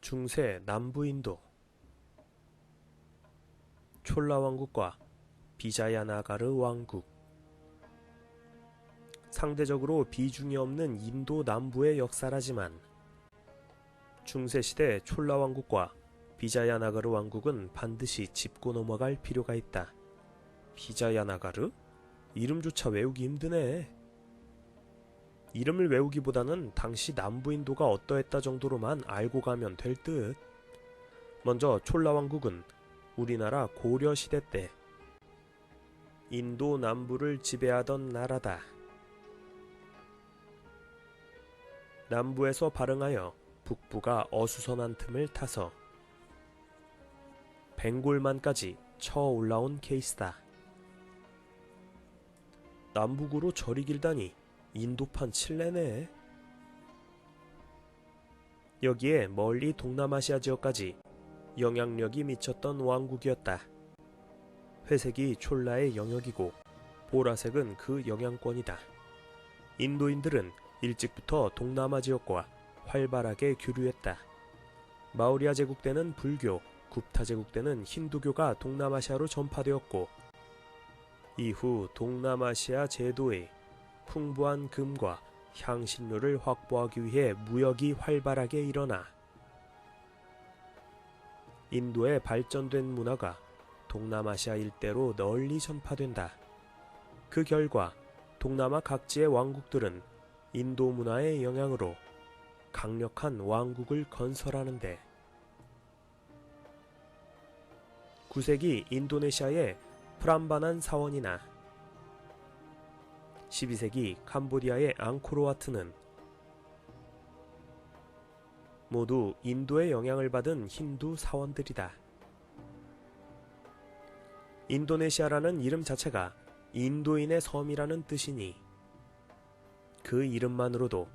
중세 남부인도 촐라왕국과 비자야나가르 왕국. 상대적으로 비중이 없는 인도 남부의 역사라지만 중세시대 촐라왕국과 비자야나가르 왕국은 반드시 짚고 넘어갈 필요가 있다. 비자야나가르? 이름조차 외우기 힘드네. 이름을 외우기보다는 당시 남부인도가 어떠했다 정도로만 알고 가면 될 듯. 먼저 촐라왕국은 우리나라 고려시대 때 인도 남부를 지배하던 나라다. 남부에서 발흥하여 북부가 어수선한 틈을 타서 벵골만까지 쳐 올라온 케이스다. 남북으로 절이 길다니 인도판 칠레네. 여기에 멀리 동남아시아 지역까지 영향력이 미쳤던 왕국이었다. 회색이 촐라의 영역이고 보라색은 그 영향권이다. 인도인들은 일찍부터 동남아 지역과 활발하게 교류했다. 마우리아 제국 때는 불교, 굽타 제국 때는 힌두교가 동남아시아로 전파되었고 이후 동남아시아 제도의 풍부한 금과 향신료를 확보하기 위해 무역이 활발하게 일어나 인도의 발전된 문화가 동남아시아 일대로 널리 전파된다. 그 결과 동남아 각지의 왕국들은 인도 문화의 영향으로 강력한 왕국을 건설하는데 9세기 인도네시아의 프람바난 사원이나 12세기 캄보디아의 앙코르와트는 모두 인도의 영향을 받은 힌두 사원들이다. 인도네시아라는 이름 자체가 인도인의 섬이라는 뜻이니 그 이름만으로도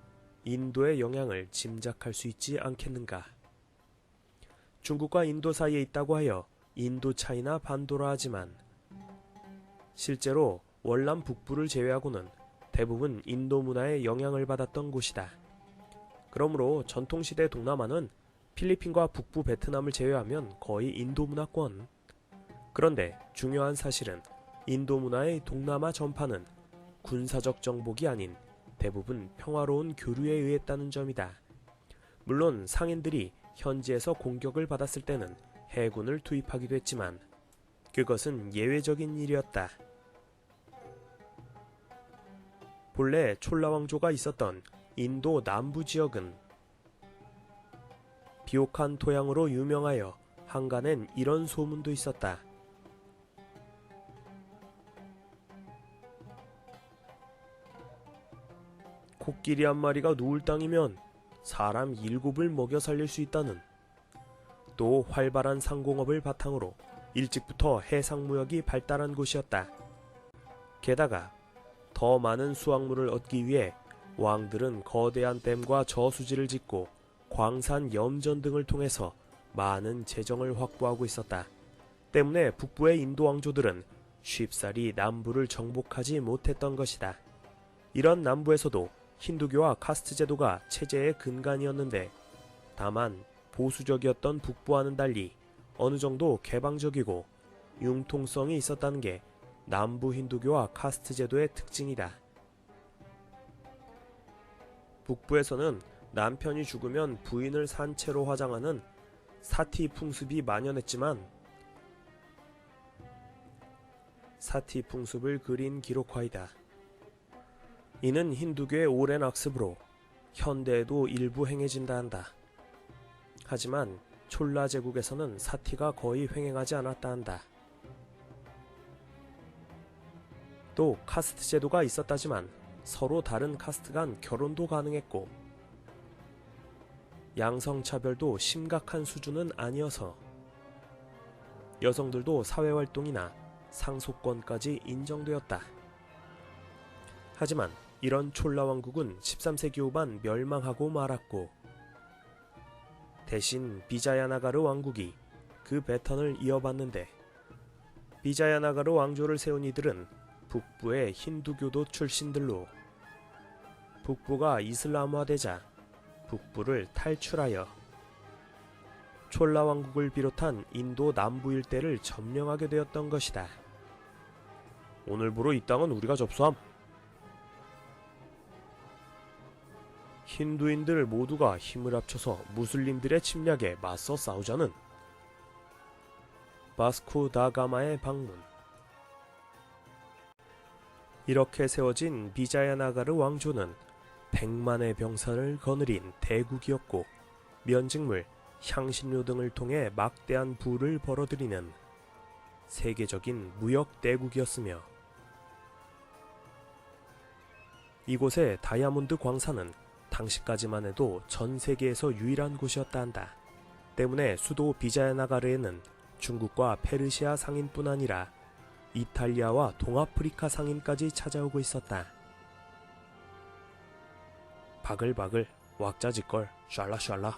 인도의 영향을 짐작할 수 있지 않겠는가. 중국과 인도 사이에 있다고 하여 인도차이나 반도라 하지만 실제로 월남 북부를 제외하고는 대부분 인도 문화의 영향을 받았던 곳이다. 그러므로 전통시대 동남아는 필리핀과 북부 베트남을 제외하면 거의 인도 문화권. 그런데 중요한 사실은 인도 문화의 동남아 전파는 군사적 정복이 아닌 대부분 평화로운 교류에 의했다는 점이다. 물론 상인들이 현지에서 공격을 받았을 때는 해군을 투입하기도 했지만 그것은 예외적인 일이었다. 본래 촐라왕조가 있었던 인도 남부 지역은 비옥한 토양으로 유명하여 한간엔 이런 소문도 있었다. 코끼리 한 마리가 누울 땅이면 사람 7을 먹여 살릴 수 있다는. 또 활발한 상공업을 바탕으로 일찍부터 해상무역이 발달한 곳이었다. 게다가 더 많은 수확물을 얻기 위해 왕들은 거대한 댐과 저수지를 짓고 광산 염전 등을 통해서 많은 재정을 확보하고 있었다. 때문에 북부의 인도 왕조들은 쉽사리 남부를 정복하지 못했던 것이다. 이런 남부에서도 힌두교와 카스트 제도가 체제의 근간이었는데 다만 보수적이었던 북부와는 달리 어느 정도 개방적이고 융통성이 있었다는 게 남부 힌두교와 카스트 제도의 특징이다. 북부에서는 남편이 죽으면 부인을 산채로 화장하는 사티 풍습이 만연했지만 사티 풍습을 그린 기록화이다. 이는 힌두교의 오랜 악습으로 현대에도 일부 행해진다 한다. 하지만 촐라 제국에서는 사티가 거의 횡행하지 않았다 한다. 또 카스트 제도가 있었다지만 서로 다른 카스트 간 결혼도 가능했고 양성차별도 심각한 수준은 아니어서 여성들도 사회활동이나 상속권까지 인정되었다. 하지만 이런 촐라 왕국은 13세기 후반 멸망하고 말았고 대신 비자야나가르 왕국이 그 배턴을 이어받는데 비자야나가르 왕조를 세운 이들은 북부의 힌두교도 출신들로 북부가 이슬람화되자 북부를 탈출하여 촐라 왕국을 비롯한 인도 남부 일대를 점령하게 되었던 것이다. 오늘부로 이 땅은 우리가 접수함. 힌두인들 모두가 힘을 합쳐서 무슬림들의 침략에 맞서 싸우자는 바스코 다 가마의 방문. 이렇게 세워진 비자야나가르 왕조는 100만의 병사를 거느린 대국이었고 면직물, 향신료 등을 통해 막대한 부를 벌어들이는 세계적인 무역 대국이었으며 이곳의 다이아몬드 광산은 당시까지만 해도 전 세계에서 유일한 곳이었다 한다. 때문에 수도 비자야나가르에는 중국과 페르시아 상인뿐 아니라 이탈리아와 동아프리카 상인까지 찾아오고 있었다. 바글바글 왁자지껄 샬라샬라.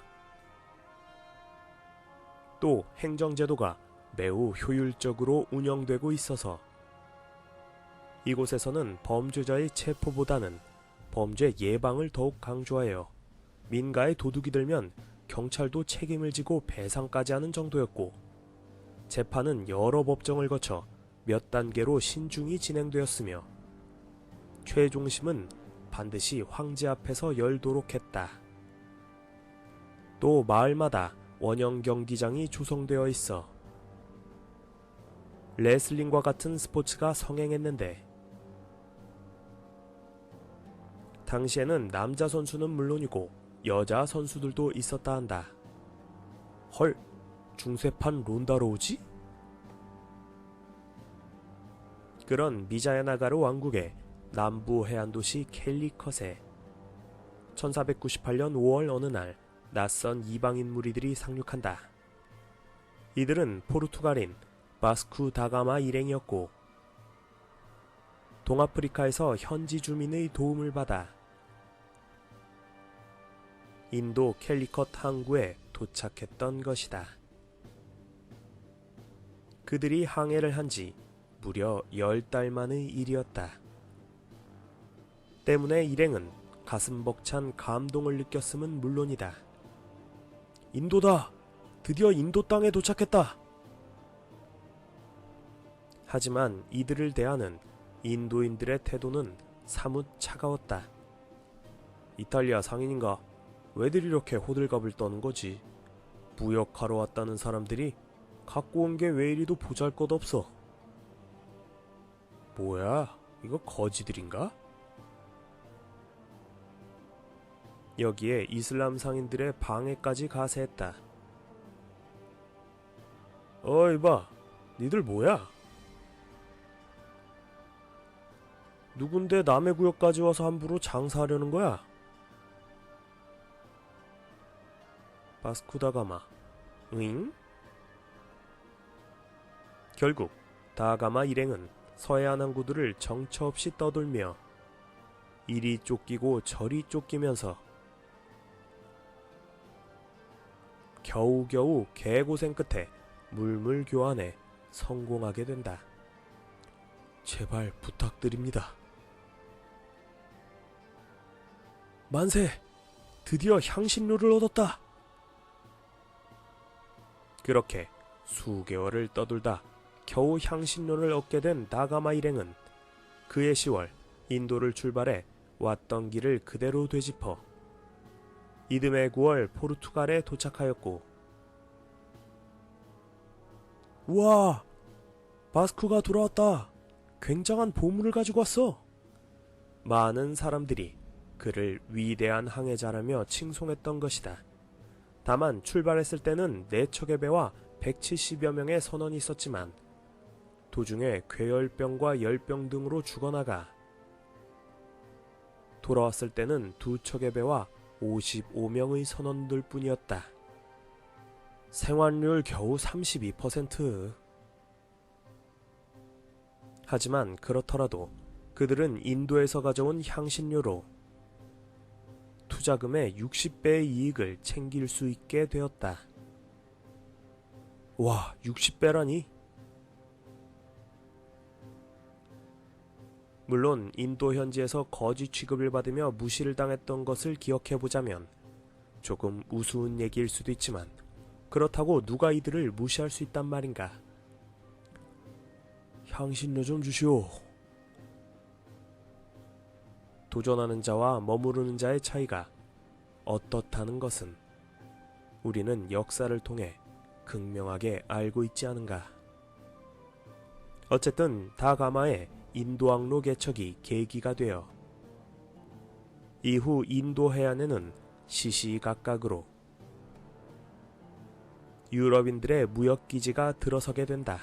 또 행정제도가 매우 효율적으로 운영되고 있어서 이곳에서는 범죄자의 체포보다는 범죄 예방을 더욱 강조하여 민가에 도둑이 들면 경찰도 책임을 지고 배상까지 하는 정도였고 재판은 여러 법정을 거쳐 몇 단계로 신중히 진행되었으며 최종심은 반드시 황제 앞에서 열도록 했다. 또 마을마다 원형 경기장이 조성되어 있어 레슬링과 같은 스포츠가 성행했는데 당시에는 남자 선수는 물론이고 여자 선수들도 있었다 한다. 헐, 중세판 론다로우지? 그런 비자야나가르 왕국의 남부 해안도시 캘리컷에 1498년 5월 어느 날 낯선 이방인 무리들이 상륙한다. 이들은 포르투갈인 바스쿠 다가마 일행이었고 동아프리카에서 현지 주민의 도움을 받아 인도 캘리컷 항구에 도착했던 것이다. 그들이 항해를 한 지 무려 10달 만의 일이었다. 때문에 일행은 가슴 벅찬 감동을 느꼈음은 물론이다. 인도다! 드디어 인도 땅에 도착했다! 하지만 이들을 대하는 인도인들의 태도는 사뭇 차가웠다. 이탈리아 상인인가? 왜들 이렇게 호들갑을 떠는 거지? 무역하러 왔다는 사람들이 갖고 온 게 왜 이리도 보잘것없어? 뭐야? 이거 거지들인가? 여기에 이슬람 상인들의 방해까지 가세했다. 어이 봐, 니들 뭐야? 누군데 남의 구역까지 와서 함부로 장사하려는 거야? 바스코 다가마, 응? 결국 다가마 일행은 서해안 항구들을 정처 없이 떠돌며 이리 쫓기고 저리 쫓기면서 겨우겨우 개고생 끝에 물물 교환에 성공하게 된다. 제발 부탁드립니다. 만세! 드디어 향신료를 얻었다! 그렇게 수개월을 떠돌다 겨우 향신료를 얻게 된 다가마 일행은 그해 10월 인도를 출발해 왔던 길을 그대로 되짚어 이듬해 9월 포르투갈에 도착하였고 우와! 바스쿠가 돌아왔다! 굉장한 보물을 가지고 왔어! 많은 사람들이 그를 위대한 항해자라며 칭송했던 것이다. 다만 출발했을 때는 4척의 배와 170여 명의 선원이 있었지만 도중에 괴열병과 열병 등으로 죽어나가 돌아왔을 때는 2척의 배와 55명의 선원들 뿐이었다. 생환율 겨우 32%. 하지만 그렇더라도 그들은 인도에서 가져온 향신료로 투자금의 60배의 이익을 챙길 수 있게 되었다. 와, 60배라니? 물론 인도 현지에서 거지 취급을 받으며 무시를 당했던 것을 기억해보자면 조금 우스운 얘기일 수도 있지만 그렇다고 누가 이들을 무시할 수 있단 말인가? 향신료 좀 주시오. 도전하는 자와 머무르는 자의 차이가 어떻다는 것은 우리는 역사를 통해 극명하게 알고 있지 않은가. 어쨌든 다가마의 인도항로 개척이 계기가 되어 이후 인도 해안에는 시시각각으로 유럽인들의 무역기지가 들어서게 된다.